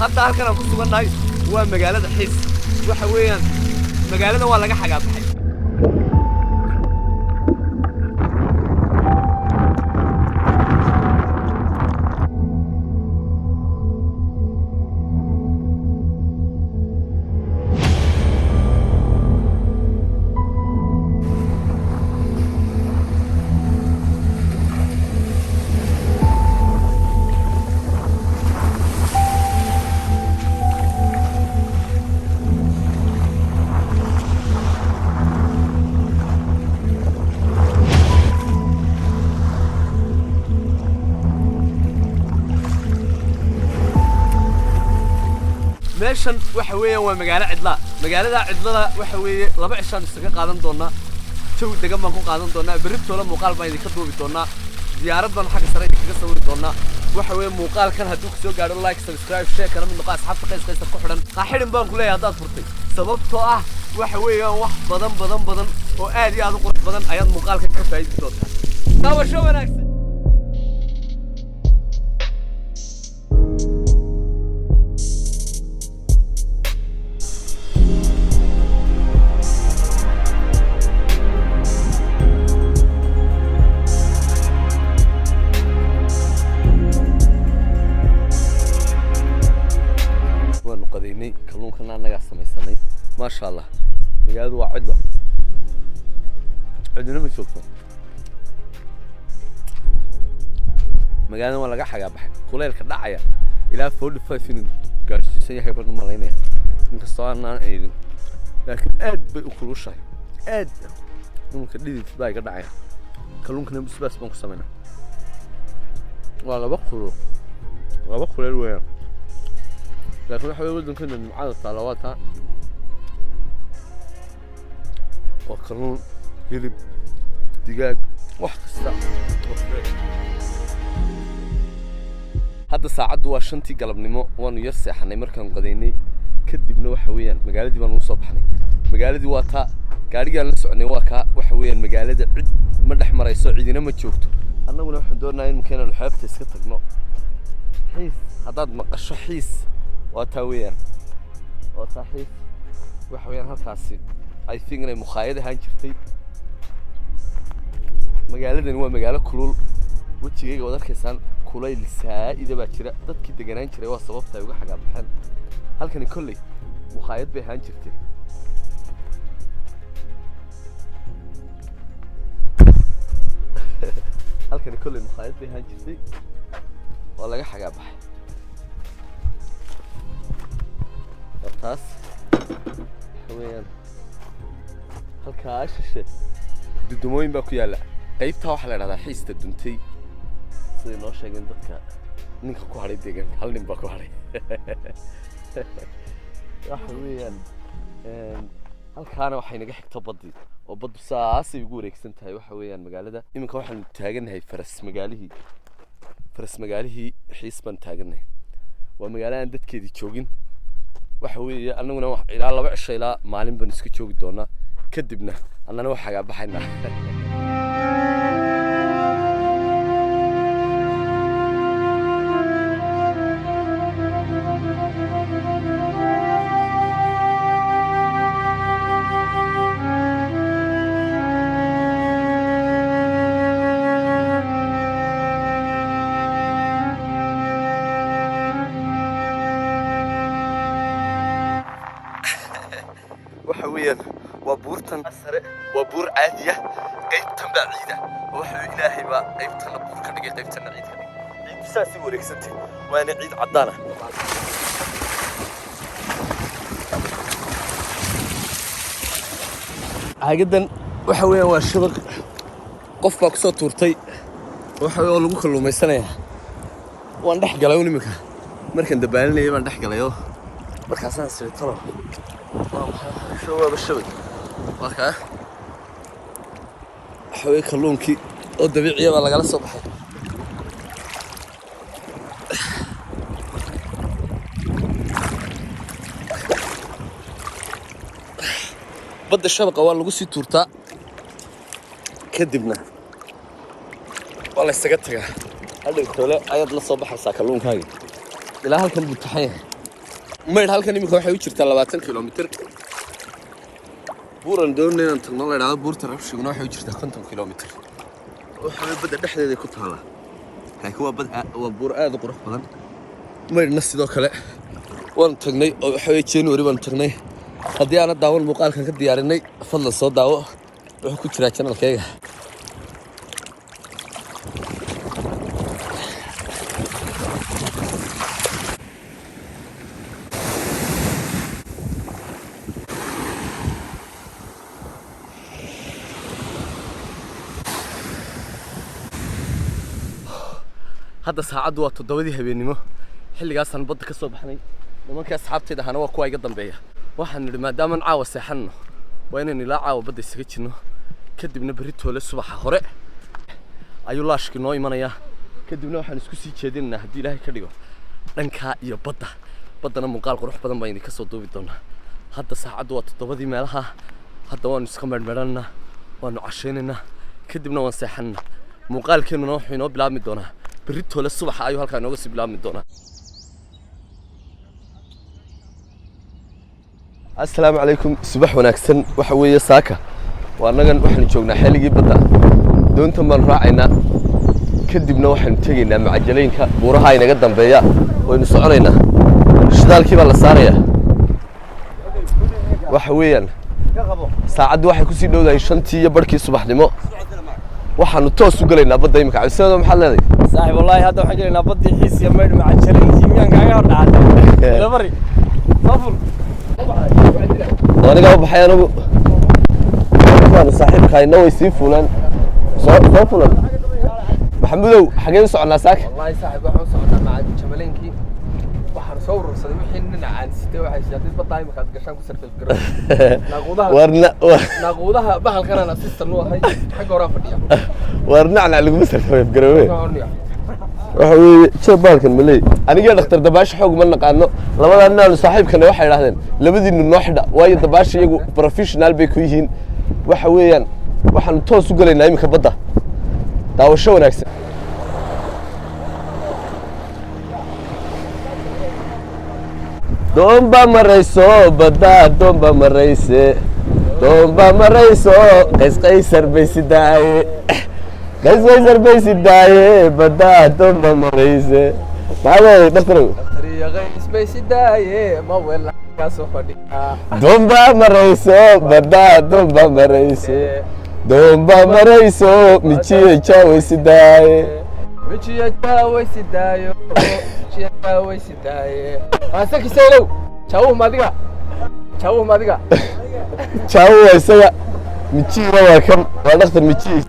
hadda halkan aan ku sugannahay waa magaalada xiis waxa weeyaan magaalada waa laga xagaa baxay meeshan waxa weeyaan waa magaalo cidla magaalada cidlada waxa weeye laba cishaan isaga qaadan doona jawi degan baan ku qaadan doonaa berritoola muuqaal baan idinka duubi doonaa diyaarad baan xagga sare idinkaga sawiri doonaa waxa weeye muuqaalkan hadduu ku soo gaadho like subscribe share kana mid noqo asxaabta qaysta ku xidhan qaaxidhin baan ku leeyahay haddaad furtay sababtoo ah waxa weeyaan wax badan oo aad iyo aad u qurux badan ayaad muuqaalkan ka faa'iidi doontaa daawasho wanaagsan kalluunkan anaga samaysanay ma sha Allah magaaladu waa cidlo cidina ma joogto magaalada waa laga xagaa baxay kuleelka dhacaya ilaa 45 inuu gaarsiisan yahay baan u malaynaya inkastoo aanan eegin laakiin aad bay u kulushahay aad dhulka dhidid baa iga dhacaya kalluunkana bisbaas baan ku sameynaa waa laba kuleel weeyaan لكن واحد يقول لك إن معاد الطلواتها وكلون يلب دجاج واحد الساعة هذا ساعة دوا شنتي قلب نمو وانو يرسي حنا مركن قديني كدبنا وحويان مقالدي بانو صبحني مقالدي واتا قاريقا نسعني واكا وحويان مقالدي عد مدح مريسو عيدنا ما تشوفتو أنا ولا واحد دورنا إن مكان الحياة تسكتنا حيس هذا مقشة حيس وتاويان وصحيح وحويان هالكاسي I think إنه مخايدة هانشرتي مقالة هو مقالة كلول وتشيجي وذا كيسان كلي لسه إذا بتشرى ضد كده جنان شرى وصباب تاوي حاجة بحال هل كان كلي مخايد به هانشرتي هل كان كلي مخايد به هانشرتي ولا حاجة بحال taas weeyaan halkaas shishe dudumooyin baa ku yaala qaybta waxa la yiraahdaa xiista duntay sidii noo sheegeen dadka ninka ku haray deegan hal nin baa ku haray waxa weeyaan halkaana waxay naga xigto badii oo badu saasay ugu wareegsan tahay waxa weeyaan magaalada iminka waxaan taaganahay faras magaalihii xiis baan taaganahay waa magaalo aan dadkeedii joogin waxa weeye annaguna ilaa laba cisho ilaa maalin baan iska joogi doonaa kadibna annana wax xagaa baxaynaa وحويان وبورتن سرع وبور عادية قيبتن بعيدة وحوي إلهي با قيبتن بور كنجي قيبتن عيد كنجي عيد ساسي وريكسنتي وأنا عيد عضانة هاجدن وحوي والشبك قف بقصة تورتي وحوي ولو كله ما يسنى وأنا دح جلاوني مكان مركن دبالني ما دح جلايو مركزان سريتنا شو هو بالشبك وكا حوي كلونكي oo dabiiciya baa laga soo baxay badda shabaqa waa lagu sii tuurtaa kadibna waa la isaga tagaa hadhow tole ayaad la soo baxaysaa kalluunkaaga ilaa halkan buu taxan yahay maydh halkan imika waxay u jirtaa 20 kilomitir buuran doonay inaan tagno la yiraahdo buurta rabshiguna waxay u jirtaa 50 kilomitir waxaa badda dhexdeeda ku taala laakiin waa buur aad u qurux badan maydhna sidoo kale waan tagnay oo waxa weeye January baan tagnay haddii aan daawan muuqaalkan ka diyaarinay fadlan soo daawo wuxuu ku jiraa channelkayga hadda saacadu waa 7 habeenimo xilligaasaan badda ka soo baxnay nimanka asxaabteeda hana waa kuwa iga dambeeya waxaan nidhi maadaama caawa seexanno waa inaan ilaa caawa badda isaga jirno kadibna berri toole subaxa hore ayuu laashki noo imanayaa kadibna waxaan isku sii jeedinaynaa haddii ilaahay ka dhigo dhankaa iyo baddana muuqaal qurux badan baan idinka soo duubi doonaa hadda saacadu waa 7 meelaha hadda waanu iska meedhmeedhanaynaa waanu cashaynaynaa kadibna waan seexanaynaa muuqaalkeennuna wuxuu inoo bilaabmi doonaa berri toole subaxa ayuu halkaa inooga sii bilaabmi doonaa السلام عليكم صباح وناكسن وحوية ساكا وأنا وحن شوقنا حلقي بدأ دون تمن راعينا كدبنا وحن تجينا معجلين بورهاي نقدم بيا ونسعرينا شدال كيف الله صارية وحويا ساعد واحد كسي دودا يشنتي يبركي صباح دمو وحن توسو قلينا بدأ يمك على السنة محل هذي صاحب والله هذا حاجة بدي يحس يمر معجلين كيميان كاير عاد دبري صفر وأنا قاعد بحياة أنا أنا صاحب خاينة ويسيب فلان صار فلان محمود حاجة صعنا ساك والله صاحب واحد صعنا مع جمالين كي وحن صور صديق حين عن ستة واحد جاتيس بطايم خد قشان كسر في الجرا ناقودها بحال كان أسيس تنوه هاي حاجة ورا فديا ورنعنا على المسر في الجروي وحوي شبالك الملي أنا جاي أختار دباش حوق منك عنه لما أنا صاحب كنا واحد راهن لبدي إنه واحدة وايد دباش يجو بروفيشنال بيكويهين وحويان وحن توسو قلنا نايم كبده داو شو نكسر دومبا مريسو بدا دومبا مريسي دومبا مريسو قيصر بيسداي قيصر بيسداي بدا دومبا مريسي هذا دكتور قيص بيسداي ما ولا كاسو فدي دومبا مريسو بدا دومبا مريسي دومبا مريسو ميشي تشاوي سداي ميشي تشاوي سدايو ميشي تشاوي سداي أساكي سيلو تشاو ماديكا تشاو ماديكا تشاو إسا ميشي روا كم ونختار ميشي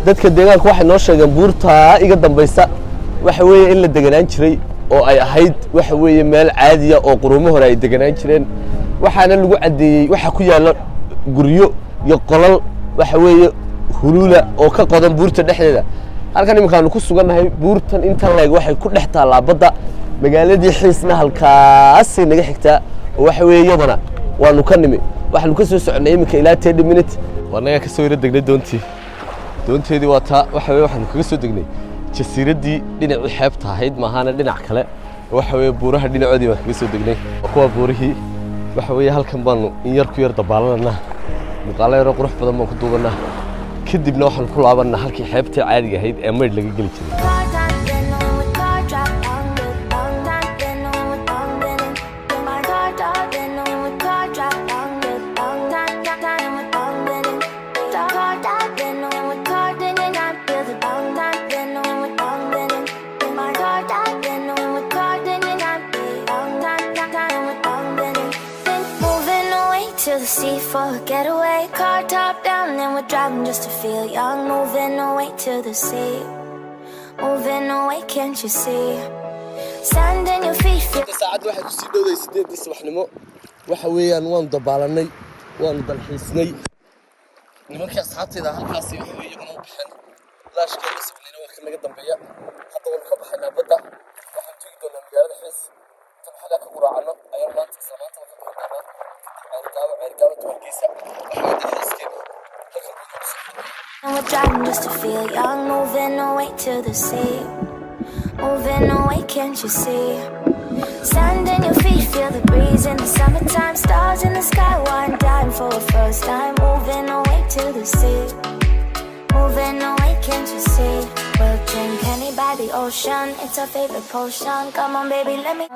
dadka deegaanka waxay noo sheegeen buurta iga dambaysa waxa weeye in la deganaan jiray oo ay ahayd waxa weeye meel caadi ah oo quruumo hore ay deganaan jireen waxaana lagu cadeeyay waxa ku yaala guryo iyo qolal waxa weeye huluula oo ka qodan buurta dhexdeeda halkan iminkaanu ku sugannahay buurtan inta leeg waxay ku dhex taalaa badda magaaladii xiisna halkaasay naga xigtaa oo waxa weeye iyadana waanu ka nimi waxaanu ka soo soconay iminka ilaa 10 minutes waanaga ka soo yara degnay doonteedii waa taa waxa weeye waxaanu kaga soo degnay jasiiraddii dhinacii xeebta ahayd maahana dhinac kale waxa weeye buuraha dhinacoodii baan kaga soo degnay kuwa buurihii waxa weeye halkan baanu in yar ku yar dabaalananaa muuqaalo yaroo qurux badan baan ku duubanaa kadibna waxaan ku laabanaa halkii xeebtii caadiga ahayd ee maydh laga geli jiray Sea for a getaway, car top down, and we're driving just to feel young. Moving away to the sea, moving away, can't you see? Sand in your feet. ساعات واحد يصير دودا يصير دي الصبح نمو وحويان وان دبالني وان دلحيسني نمك أصحابتي ده هالكاسي وحوي يقوموا بحن لاش كانوا سبني naga dambeeya hadda waynu ka baxaynaa badda waxaan tegi doonaa magaalada xiis inta maxalaa ka guraacano ayaan maanta isla maanta ka bixi doonaa ceergaawo dumarkiisa waxaa xiiskeeda And we're driving just to feel young, moving away to the sea. Moving away, can't you see? Sand in your feet, feel the breeze in the summertime. Stars in the sky, one dime for a first time. Moving away to the sea. Moving away, can't you see? We'll drink honey by the ocean, it's our favorite potion. Come on, baby, let me